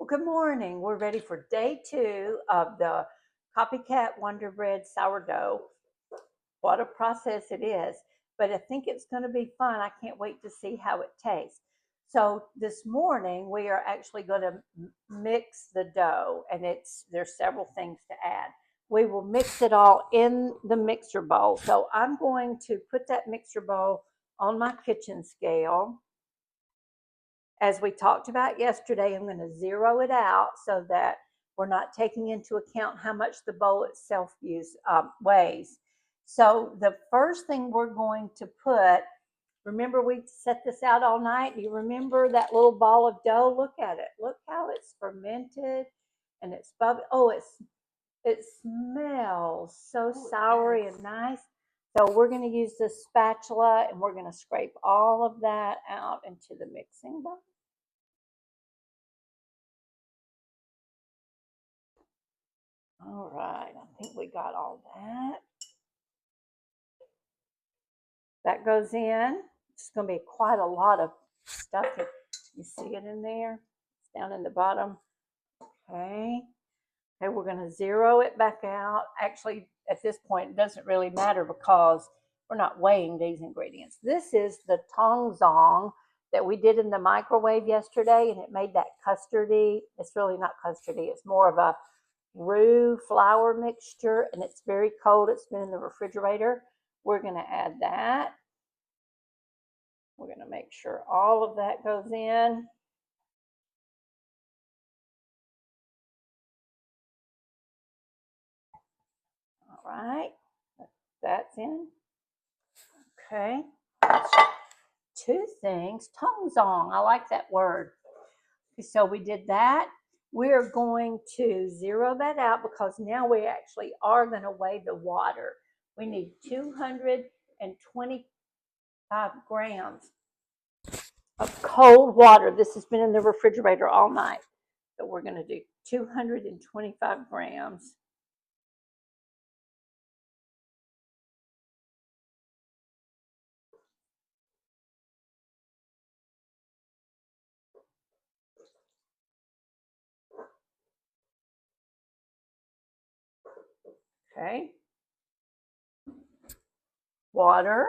Well, good morning. We're ready for day 2 of the Copycat Wonder Bread sourdough. What a process it is, but I think it's going to be fun. I can't wait to see how it tastes. So this morning we are actually going to mix the dough, and there's several things to add. We will mix it all in the mixer bowl. So I'm going to put that mixer bowl on my kitchen scale. As we talked about yesterday, I'm going to zero it out so that we're not taking into account how much the bowl itself weighs. So the first thing we're going to put, remember we set this out all night? You remember that little ball of dough? Look at it. Look how it's fermented and it's bubbly. Oh, it smells so soury and nice. So we're going to use this spatula and we're going to scrape all of that out into the mixing bowl. All right, I think we got all that. That goes in. It's going to be quite a lot of stuff. You see it in there? It's down in the bottom. Okay. Okay, we're going to zero it back out. Actually, at this point, it doesn't really matter because we're not weighing these ingredients. This is the tangzhong that we did in the microwave yesterday, and it made that custardy. It's really not custardy. It's more of a roux flour mixture, and it's very cold. It's been in the refrigerator. We're going to add that. We're going to make sure all of that goes in. All right, that's in. Okay, two things. Tangzhong, I like that word. So we did that. We're going to zero that out because now we actually are going to weigh the water. We need 225 grams of cold water. This has been in the refrigerator all night. So we're going to do 225 grams. Okay. Water.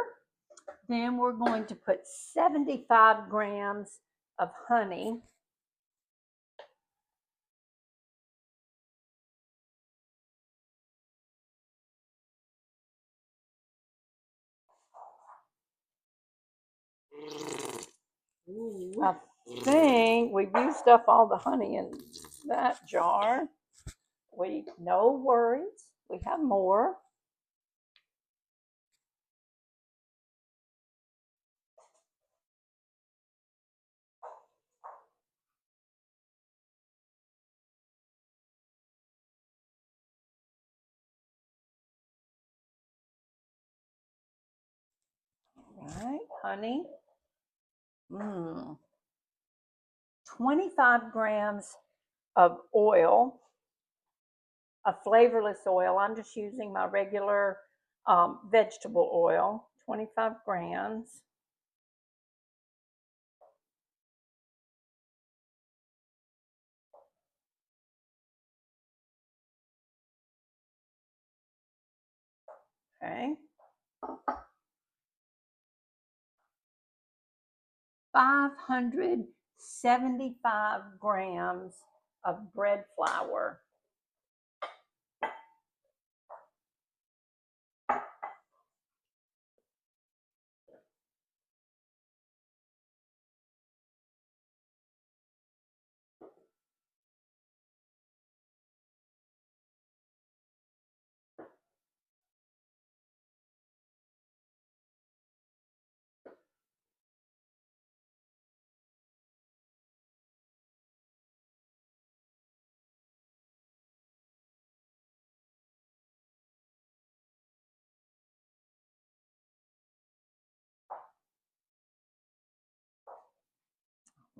Then we're going to put 75 grams of honey. I think we've used up all the honey in that jar. No worries. We have more. All right, honey. 25 grams of oil, a flavorless oil. I'm just using my regular vegetable oil, 25 grams. Okay. 575 grams of bread flour.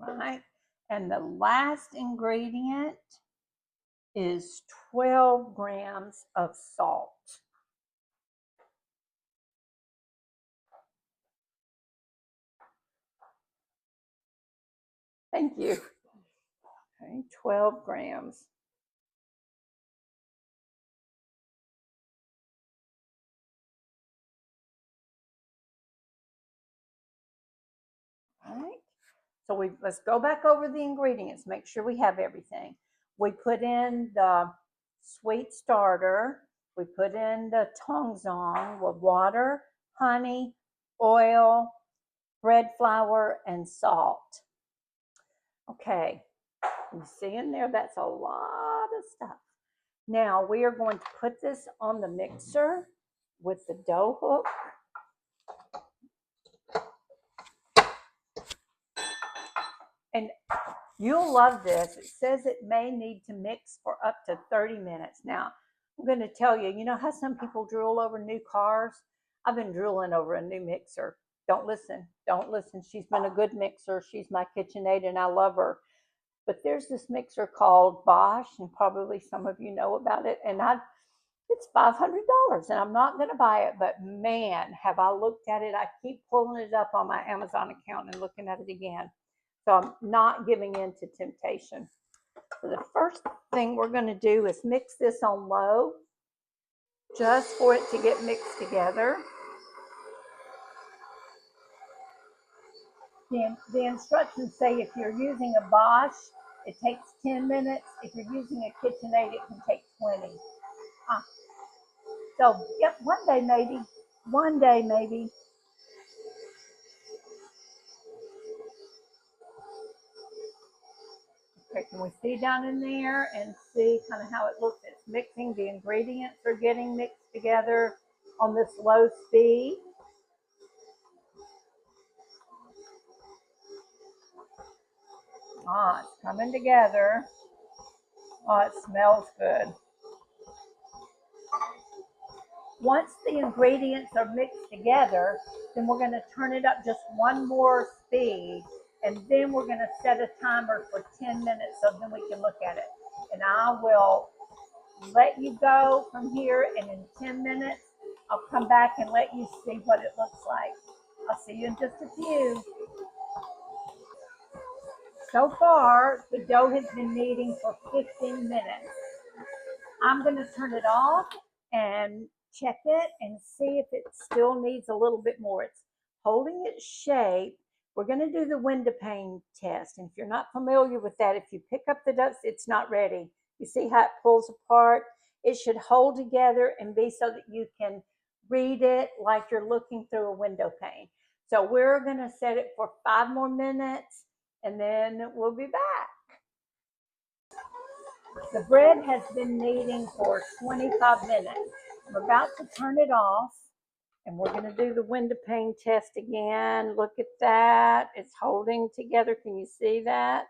Right? And the last ingredient is 12 grams of salt. Thank you. Okay, 12 grams. All right. So let's go back over the ingredients, make sure we have everything. We put in the sweet starter, we put in the tangzhong with water, honey, oil, bread flour, and salt. Okay, you see in there, that's a lot of stuff. Now we are going to put this on the mixer with the dough hook. And you'll love this. It says it may need to mix for up to 30 minutes. Now, I'm going to tell you, you know how some people drool over new cars? I've been drooling over a new mixer. Don't listen. Don't listen. She's been a good mixer. She's my KitchenAid and I love her. But there's this mixer called Bosch, and probably some of you know about it. And it's $500 and I'm not going to buy it, but man, have I looked at it. I keep pulling it up on my Amazon account and looking at it again. So I'm not giving in to temptation. So the first thing we're going to do is mix this on low, just for it to get mixed together. The instructions say if you're using a Bosch, it takes 10 minutes. If you're using a KitchenAid, it can take 20. So, yep, one day maybe. One day maybe. Okay, can we see down in there and see kind of how it looks? It's mixing. The ingredients are getting mixed together on this low speed. Ah, it's coming together. Oh, it smells good. Once the ingredients are mixed together, then we're going to turn it up just one more speed, and then we're going to set a timer for 10 minutes so then we can look at it. And I will let you go from here, and in 10 minutes, I'll come back and let you see what it looks like. I'll see you in just a few. So far, the dough has been kneading for 15 minutes. I'm going to turn it off and check it and see if it still needs a little bit more. It's holding its shape. We're going to do the window pane test. And if you're not familiar with that, if you pick up the dough, it's not ready. You see how it pulls apart? It should hold together and be so that you can read it like you're looking through a window pane. So we're going to set it for 5 more minutes and then we'll be back. The bread has been kneading for 25 minutes. I'm about to turn it off and we're going to do the window pane test again. Look at that. It's holding together. Can you see that?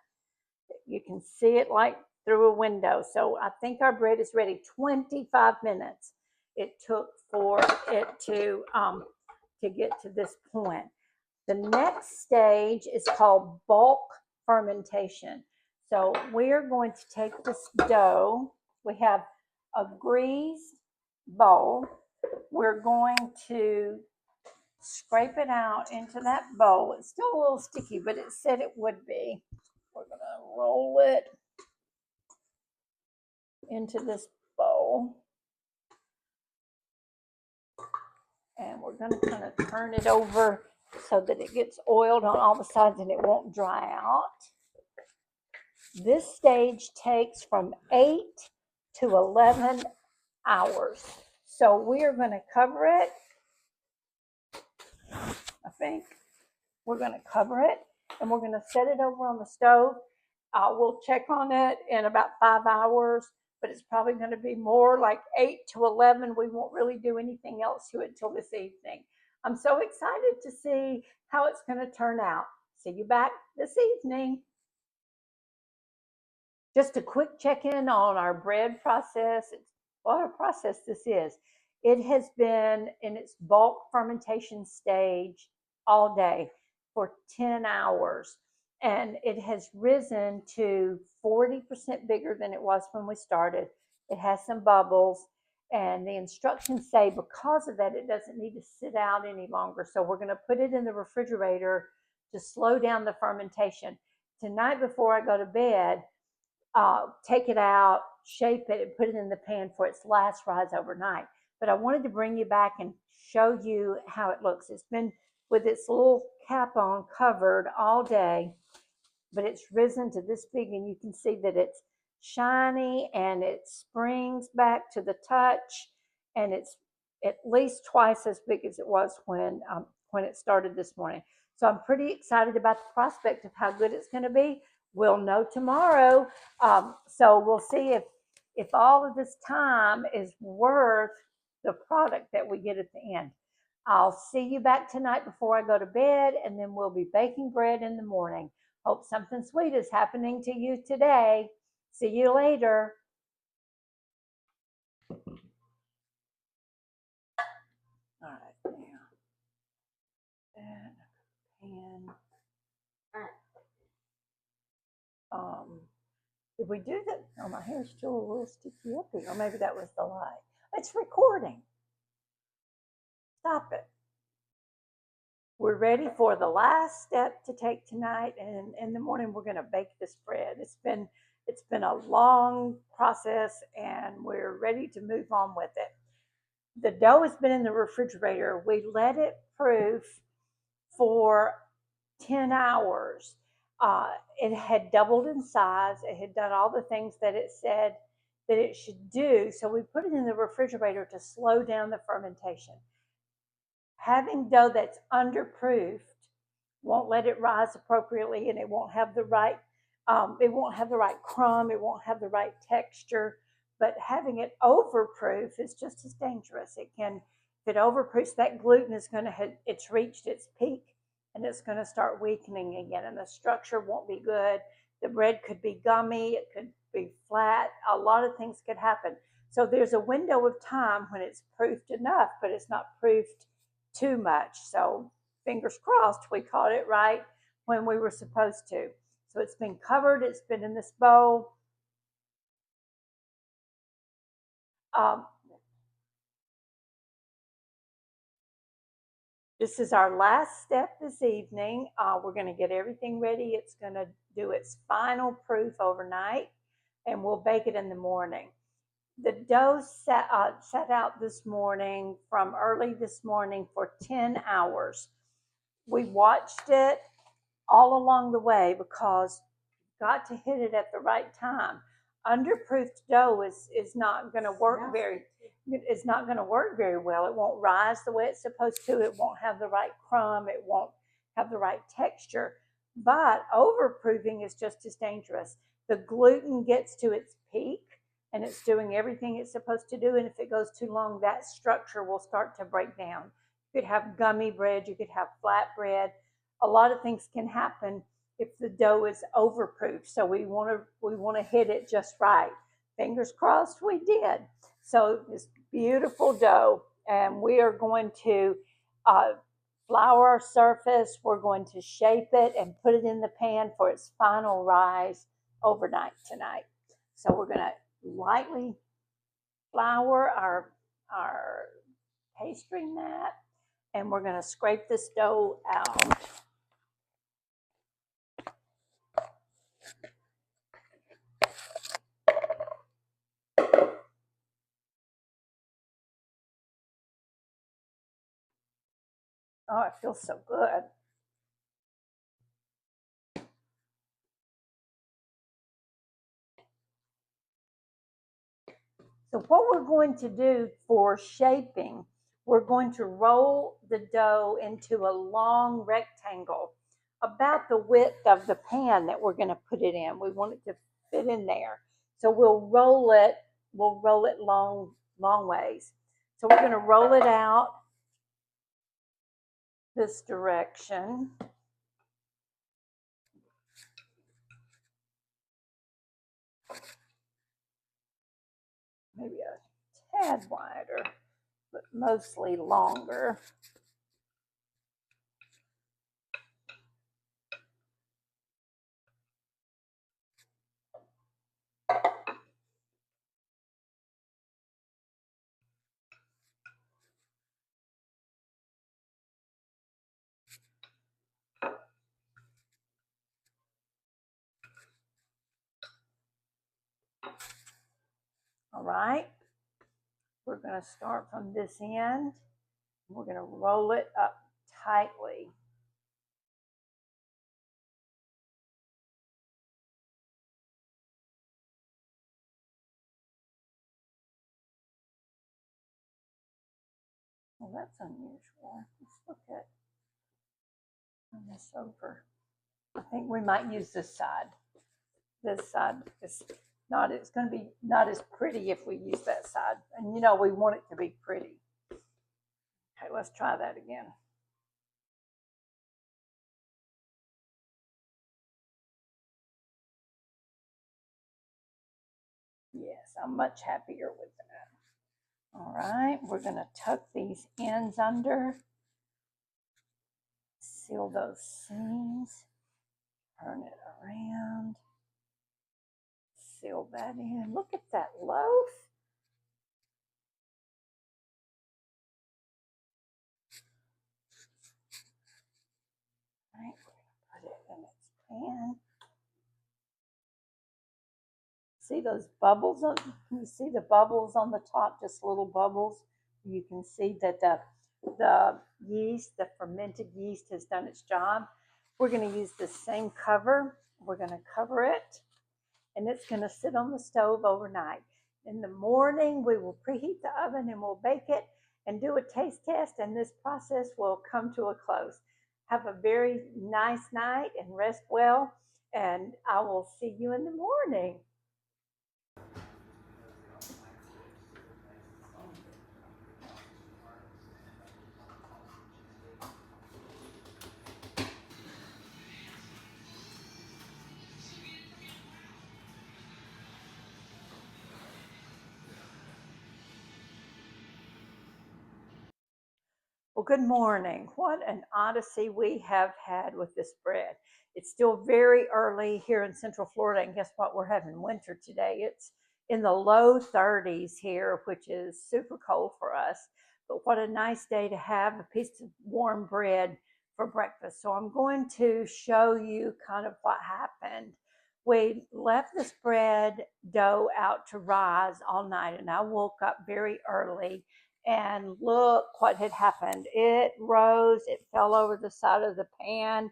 You can see it like through a window. So I think our bread is ready. 25 minutes it took for it to get to this point. The next stage is called bulk fermentation. So we're going to take this dough. We have a greased bowl. We're going to scrape it out into that bowl. It's still a little sticky, but it said it would be. We're going to roll it into this bowl. And we're going to kind of turn it over so that it gets oiled on all the sides and it won't dry out. This stage takes from 8 to 11 hours. So we are going to cover it. I think we're going to cover it and we're going to set it over on the stove. We'll check on it in about 5 hours, but it's probably going to be more like 8 to 11. We won't really do anything else to it until this evening. I'm so excited to see how it's going to turn out. See you back this evening. Just a quick check-in on our bread process. What a process this is. It has been in its bulk fermentation stage all day for 10 hours. And it has risen to 40% bigger than it was when we started. It has some bubbles. And the instructions say because of that, it doesn't need to sit out any longer. So we're going to put it in the refrigerator to slow down the fermentation. Tonight before I go to bed, take it out, shape it, and put it in the pan for its last rise overnight. But I wanted to bring you back and show you how it looks. It's been with its little cap on covered all day, but it's risen to this big, and you can see that it's shiny and it springs back to the touch, and it's at least twice as big as it was when it started this morning. So I'm pretty excited about the prospect of how good it's going to be. We'll know tomorrow. So we'll see if all of this time is worth the product that we get at the end. I'll see you back tonight before I go to bed, and then we'll be baking bread in the morning. Hope something sweet is happening to you today. See you later. All right, now that pan. Did we do that? Oh, my hair's still a little sticky up here. Or maybe that was the light. It's recording. Stop it. We're ready for the last step to take tonight, and in the morning we're going to bake this bread. It's been a long process, and we're ready to move on with it. The dough has been in the refrigerator. We let it proof for 10 hours. It had doubled in size. It had done all the things that it said that it should do. So we put it in the refrigerator to slow down the fermentation. Having dough that's underproofed won't let it rise appropriately, and it won't have the right crumb. It won't have the right texture. But having it overproof is just as dangerous. If it overproofs, that gluten is going to it's reached its peak, and it's going to start weakening again, and the structure won't be good. The bread could be gummy. It could be flat. A lot of things could happen. So there's a window of time when it's proofed enough, but it's not proofed too much. So fingers crossed we caught it right when we were supposed to. So it's been covered. It's been in this bowl. This is our last step this evening. We're going to get everything ready. It's going to do its final proof overnight, and we'll bake it in the morning. The dough sat out this morning from early this morning for 10 hours. We watched it all along the way because you've got to hit it at the right time. Underproofed dough is not going to work it's not going to work very well. It won't rise the way it's supposed to. It won't have the right crumb. It won't have the right texture. But overproofing is just as dangerous. The gluten gets to its peak, and it's doing everything it's supposed to do. And if it goes too long, that structure will start to break down. You could have gummy bread. You could have flat bread. A lot of things can happen if the dough is overproofed. So we want to hit it just right. Fingers crossed we did. So this beautiful dough, and we are going to flour our surface. We're going to shape it and put it in the pan for its final rise overnight tonight. So we're going to lightly flour our pastry mat, and we're going to scrape this dough out. Oh, it feels so good. So what we're going to do for shaping, we're going to roll the dough into a long rectangle about the width of the pan that we're going to put it in. We want it to fit in there. So we'll roll it long ways. So we're going to roll it out this direction. Maybe a tad wider, but mostly longer. All right. We're going to start from this end. We're going to roll it up tightly. Well, that's unusual. Let's look at this over. I think we might use this side. This side is not, it's going to be not as pretty if we use that side. And you know, we want it to be pretty. Okay, let's try that again. Yes, I'm much happier with that. All right, we're going to tuck these ends under, seal those seams, turn it around, seal that in. Look at that loaf. All right, we're going to put it in its pan. See those bubbles? Can you see the bubbles on the top? Just little bubbles. You can see that the yeast, the fermented yeast, has done its job. We're going to use the same cover. We're going to cover it, and it's going to sit on the stove overnight. In the morning, we will preheat the oven and we'll bake it and do a taste test, and this process will come to a close. Have a very nice night and rest well, and I will see you in the morning. Well, good morning. What an odyssey we have had with this bread. It's still very early here in Central Florida, and guess what? We're having winter today. It's in the low 30s here, which is super cold for us. But what a nice day to have a piece of warm bread for breakfast. So I'm going to show you kind of what happened. We left this bread dough out to rise all night, and I woke up very early. And look what had happened. It rose, it fell over the side of the pan.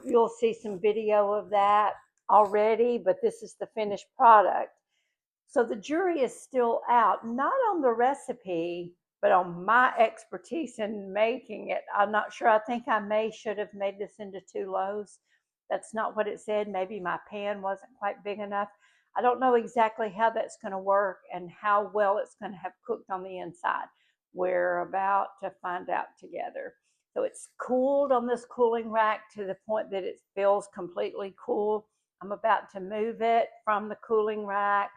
You'll see some video of that already, but this is the finished product. So the jury is still out, not on the recipe, but on my expertise in making it. I'm not sure. I think I should have made this into 2 loaves. That's not what it said. Maybe my pan wasn't quite big enough. I don't know exactly how that's going to work and how well it's going to have cooked on the inside. We're about to find out together. So it's cooled on this cooling rack to the point that it feels completely cool. I'm about to move it from the cooling rack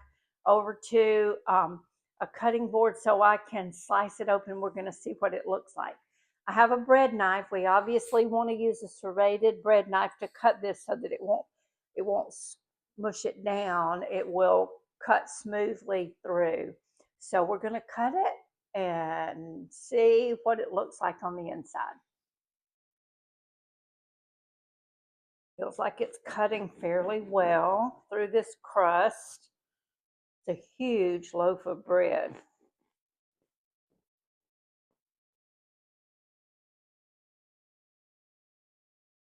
over to a cutting board so I can slice it open. We're going to see what it looks like. I have a bread knife. We obviously want to use a serrated bread knife to cut this so that it won't mush it down. It will cut smoothly through. So we're going to cut it and see what it looks like on the inside. Feels like it's cutting fairly well through this crust. It's a huge loaf of bread.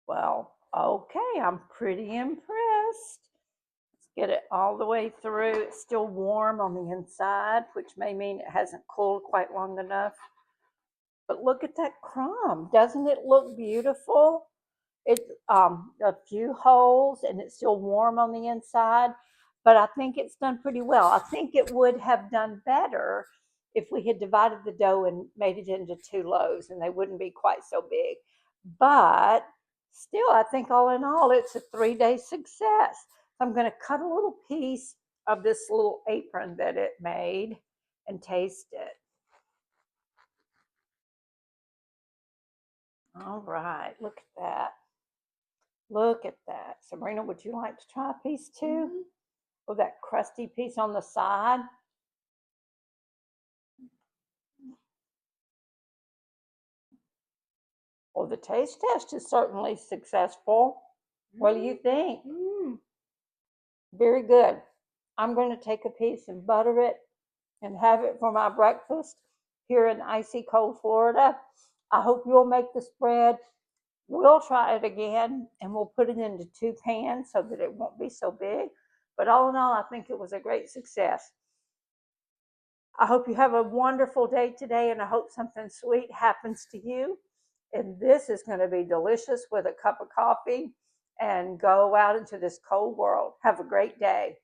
Well, okay, I'm pretty impressed. Let's get it all the way through. It's still warm on the inside, which may mean it hasn't cooled quite long enough. But look at that crumb. Doesn't it look beautiful? It's a few holes and it's still warm on the inside, but I think it's done pretty well. I think it would have done better if we had divided the dough and made it into 2 loaves, and they wouldn't be quite so big. But still, I think all in all, it's a 3-day success. I'm going to cut a little piece of this little apron that it made and taste it. All right, look at that. Look at that. Sabrina, would you like to try a piece too? Mm-hmm. Oh, that crusty piece on the side. Well, the taste test is certainly successful. What do you think? Very good. I'm going to take a piece and butter it and have it for my breakfast here in icy cold Florida. I hope you'll make the spread. We'll try it again and we'll put it into 2 pans so that it won't be so big. But all in all, I think it was a great success. I hope you have a wonderful day today, and I hope something sweet happens to you. And this is going to be delicious with a cup of coffee and go out into this cold world. Have a great day.